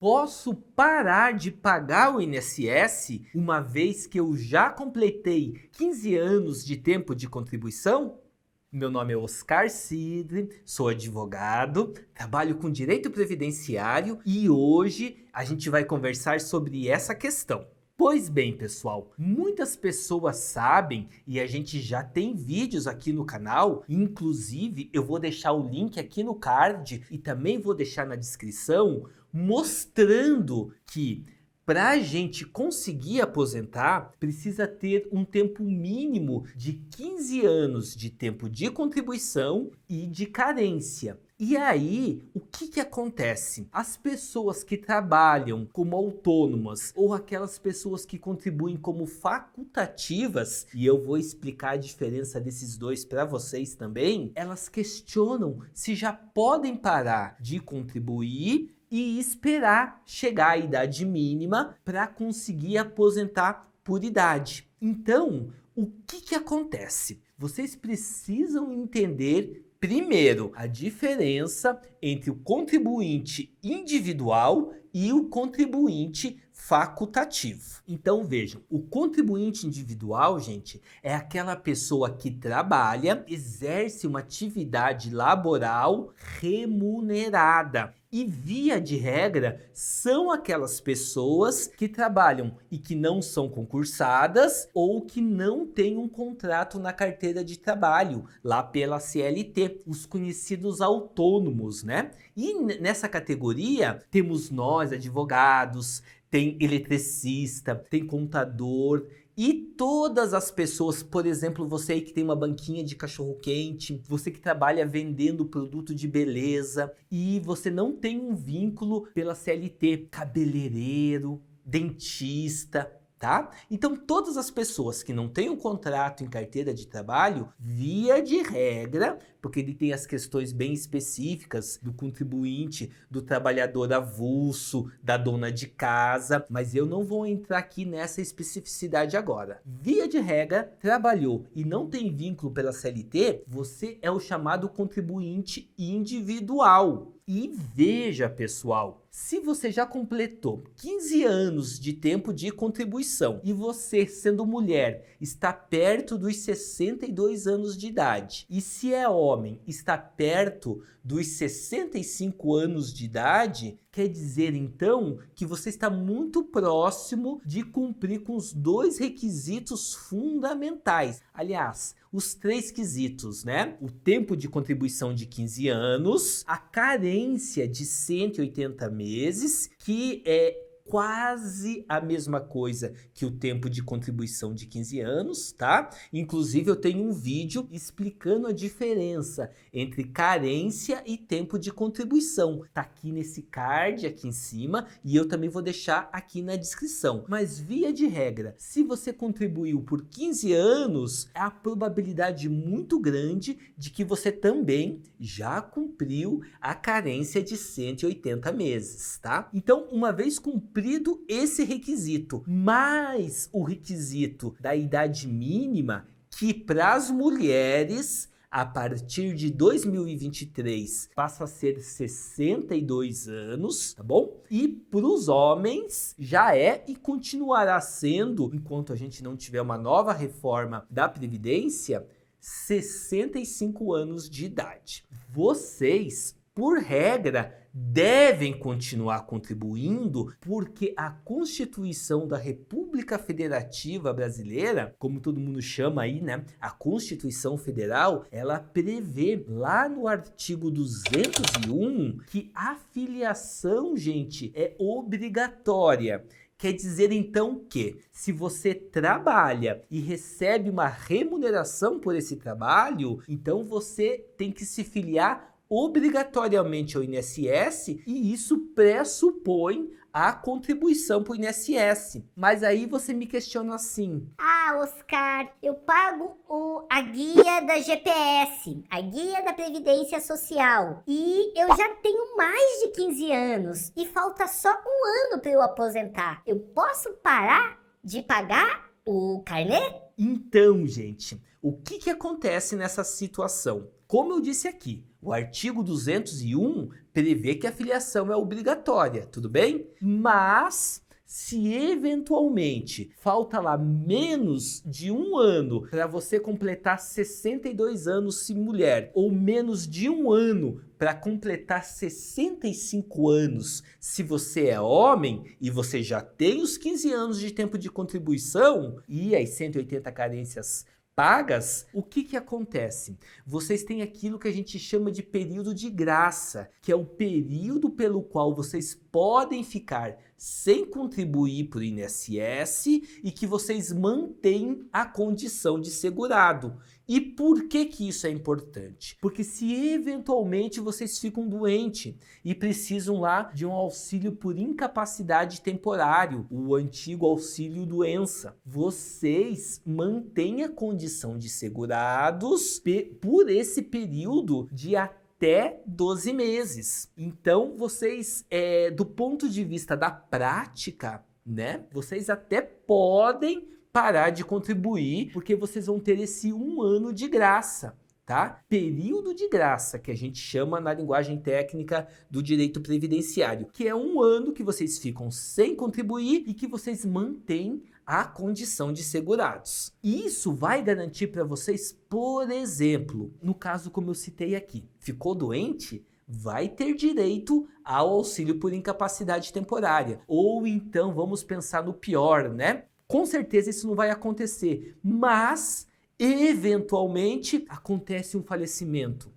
Posso parar de pagar o INSS uma vez que eu já completei 15 anos de tempo de contribuição? Meu nome é Oscar Sidre, sou advogado, trabalho com direito previdenciário e hoje a gente vai conversar sobre essa questão. Pois bem, pessoal, muitas pessoas sabem e a gente já tem vídeos aqui no canal, inclusive eu vou deixar o link aqui no card e também vou deixar na descrição, mostrando que para a gente conseguir aposentar, precisa ter um tempo mínimo de 15 anos de tempo de contribuição e de carência. E aí, o que acontece? As pessoas que trabalham como autônomas ou aquelas pessoas que contribuem como facultativas, e eu vou explicar a diferença desses dois para vocês também, elas questionam se já podem parar de contribuir e esperar chegar à idade mínima para conseguir aposentar por idade. Então, o que acontece? Vocês precisam entender primeiro a diferença entre o contribuinte individual e o contribuinte facultativo. Então vejam, o contribuinte individual, gente, é aquela pessoa que trabalha, exerce uma atividade laboral remunerada. E via de regra, são aquelas pessoas que trabalham e que não são concursadas ou que não têm um contrato na carteira de trabalho, lá pela CLT, os conhecidos autônomos, né? E nessa categoria temos nós, advogados, tem eletricista, tem contador e todas as pessoas, por exemplo, você aí que tem uma banquinha de cachorro-quente, você que trabalha vendendo produto de beleza e você não tem um vínculo pela CLT, cabeleireiro, dentista, tá? Então todas as pessoas que não têm um contrato em carteira de trabalho, via de regra, porque ele tem as questões bem específicas do contribuinte, do trabalhador avulso, da dona de casa, mas eu não vou entrar aqui nessa especificidade agora. Via de regra, trabalhou e não tem vínculo pela CLT, você é o chamado contribuinte individual. E veja, pessoal, se você já completou 15 anos de tempo de contribuição e você, sendo mulher, está perto dos 62 anos de idade, e se é homem, está perto dos 65 anos de idade, quer dizer então que você está muito próximo de cumprir com os dois requisitos fundamentais. Aliás, os três quesitos, né? O tempo de contribuição de 15 anos, a carência de 180 meses, que é quase a mesma coisa que o tempo de contribuição de 15 anos, tá? Inclusive eu tenho um vídeo explicando a diferença entre carência e tempo de contribuição. Tá aqui nesse card aqui em cima e eu também vou deixar aqui na descrição. Mas via de regra, se você contribuiu por 15 anos, a probabilidade muito grande de que você também já cumpriu a carência de 180 meses, tá? Então, uma vez cumprido esse requisito, mais o requisito da idade mínima, que para as mulheres, a partir de 2023, passa a ser 62 anos, tá bom? E para os homens, já é e continuará sendo, enquanto a gente não tiver uma nova reforma da Previdência, 65 anos de idade. Vocês, por regra, devem continuar contribuindo porque a Constituição da República Federativa Brasileira, como todo mundo chama aí, né? A Constituição Federal, ela prevê lá no artigo 201 que a filiação, gente, é obrigatória. Quer dizer então que se você trabalha e recebe uma remuneração por esse trabalho, então você tem que se filiar obrigatoriamente ao INSS e isso pressupõe a contribuição para o INSS. Mas aí você me questiona assim: Ah, Oscar, eu pago a guia da GPS, a guia da Previdência Social, e eu já tenho mais de 15 anos e falta só um ano para eu aposentar. Eu posso parar de pagar o carnê? Então, gente, o que acontece nessa situação? Como eu disse aqui, o artigo 201 prevê que a filiação é obrigatória, tudo bem? Mas se eventualmente falta lá menos de um ano para você completar 62 anos se mulher, ou menos de um ano para completar 65 anos se você é homem e você já tem os 15 anos de tempo de contribuição e as 180 carências pagas, o que acontece? Vocês têm aquilo que a gente chama de período de graça, que é o período pelo qual vocês podem ficar sem contribuir para o INSS e que vocês mantêm a condição de segurado. E por que isso é importante? Porque se eventualmente vocês ficam doentes e precisam lá de um auxílio por incapacidade temporário, o antigo auxílio doença, vocês mantêm a condição de segurados por esse período de até 12 meses. Então, vocês, do ponto de vista da prática, né, vocês até podem parar de contribuir, porque vocês vão ter esse um ano de graça, tá? Período de graça, que a gente chama na linguagem técnica do direito previdenciário, que é um ano que vocês ficam sem contribuir e que vocês mantêm a condição de segurados. Isso vai garantir para vocês, por exemplo, no caso como eu citei aqui, ficou doente? Vai ter direito ao auxílio por incapacidade temporária. Ou então, vamos pensar no pior, né? Com certeza isso não vai acontecer, mas eventualmente acontece um falecimento.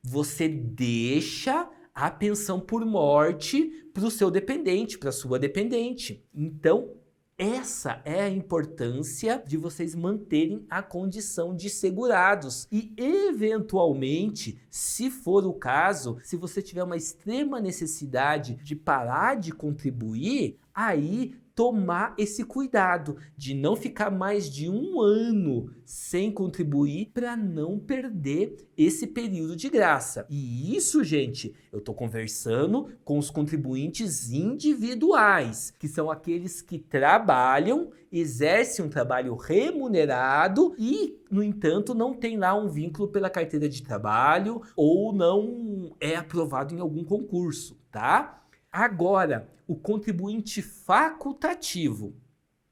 Você deixa a pensão por morte para o seu dependente, para a sua dependente. Então, essa é a importância de vocês manterem a condição de segurados e, eventualmente, se for o caso, se você tiver uma extrema necessidade de parar de contribuir, aí tomar esse cuidado de não ficar mais de um ano sem contribuir para não perder esse período de graça. E isso, gente, eu estou conversando com os contribuintes individuais, que são aqueles que trabalham, exercem um trabalho remunerado e, no entanto, não tem lá um vínculo pela carteira de trabalho ou não é aprovado em algum concurso, tá? Agora, o contribuinte facultativo.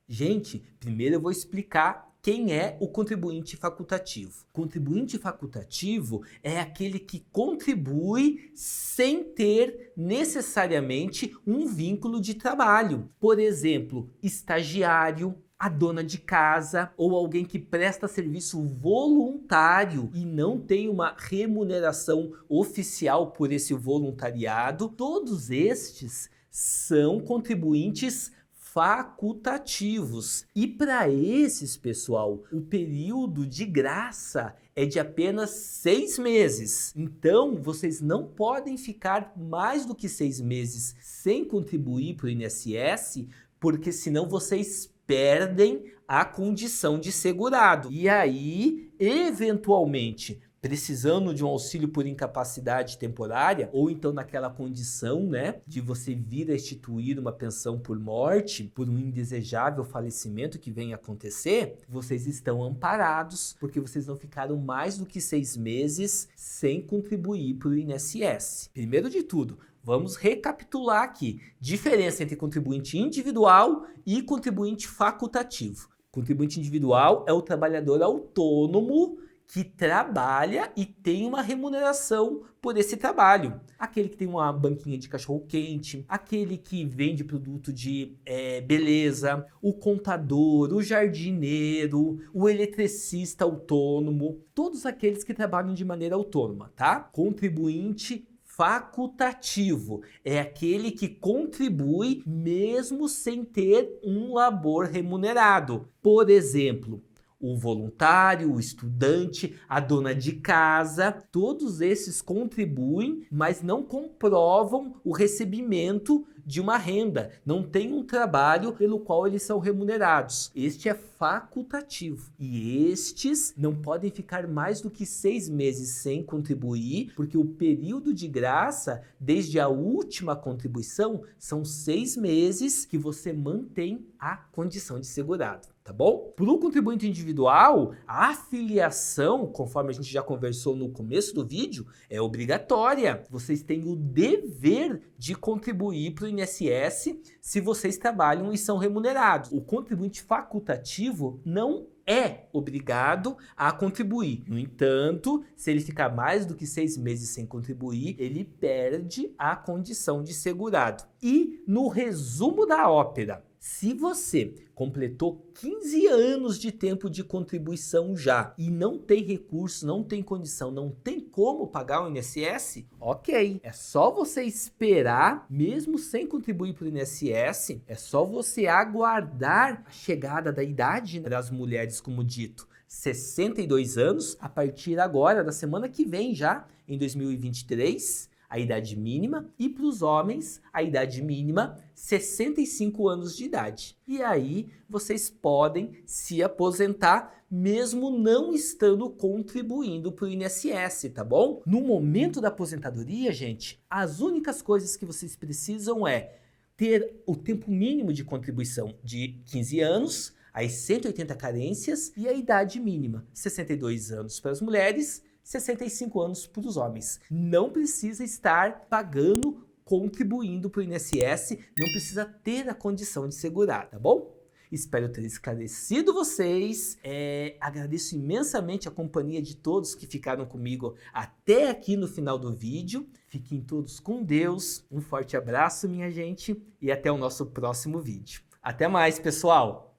Gente, primeiro eu vou explicar quem é o contribuinte facultativo. Contribuinte facultativo é aquele que contribui sem ter necessariamente um vínculo de trabalho. Por exemplo, estagiário, a dona de casa ou alguém que presta serviço voluntário e não tem uma remuneração oficial por esse voluntariado. Todos estes são contribuintes facultativos. E para esses, pessoal, o período de graça é de apenas 6 meses. Então, vocês não podem ficar mais do que 6 meses sem contribuir para o INSS, porque senão vocês perdem a condição de segurado. E aí, eventualmente, precisando de um auxílio por incapacidade temporária, ou então naquela condição, né, de você vir a instituir uma pensão por morte, por um indesejável falecimento que venha a acontecer, vocês estão amparados, porque vocês não ficaram mais do que 6 meses sem contribuir para o INSS. Primeiro de tudo, vamos recapitular aqui. Diferença entre contribuinte individual e contribuinte facultativo. Contribuinte individual é o trabalhador autônomo que trabalha e tem uma remuneração por esse trabalho. Aquele que tem uma banquinha de cachorro-quente, aquele que vende produto de beleza, o contador, o jardineiro, o eletricista autônomo, todos aqueles que trabalham de maneira autônoma, tá? Contribuinte facultativo é aquele que contribui mesmo sem ter um labor remunerado. Por exemplo, o voluntário, o estudante, a dona de casa, todos esses contribuem, mas não comprovam o recebimento de uma renda, não têm um trabalho pelo qual eles são remunerados. Este é facultativo. E estes não podem ficar mais do que 6 meses sem contribuir, porque o período de graça, desde a última contribuição, são 6 meses que você mantém a condição de segurado. Tá bom? Para o contribuinte individual, a afiliação, conforme a gente já conversou no começo do vídeo, é obrigatória. Vocês têm o dever de contribuir para o INSS se vocês trabalham e são remunerados. O contribuinte facultativo não é obrigado a contribuir. No entanto, se ele ficar mais do que 6 meses sem contribuir, ele perde a condição de segurado. E no resumo da ópera, se você completou 15 anos de tempo de contribuição já e não tem recurso, não tem condição, não tem como pagar o INSS, ok. É só você esperar, mesmo sem contribuir para o INSS, é só você aguardar a chegada da idade das mulheres, como dito, 62 anos, a partir agora, da semana que vem já, em 2023, a idade mínima, e para os homens, a idade mínima, 65 anos de idade. E aí, vocês podem se aposentar, mesmo não estando contribuindo para o INSS, tá bom? No momento da aposentadoria, gente, as únicas coisas que vocês precisam é ter o tempo mínimo de contribuição de 15 anos, as 180 carências e a idade mínima, 62 anos para as mulheres, 65 anos para os homens. Não precisa estar pagando, contribuindo para o INSS, não precisa ter a condição de segurar, tá bom? Espero ter esclarecido vocês. Agradeço imensamente a companhia de todos que ficaram comigo até aqui no final do vídeo. Fiquem todos com Deus. Um forte abraço, minha gente, e até o nosso próximo vídeo. Até mais, pessoal!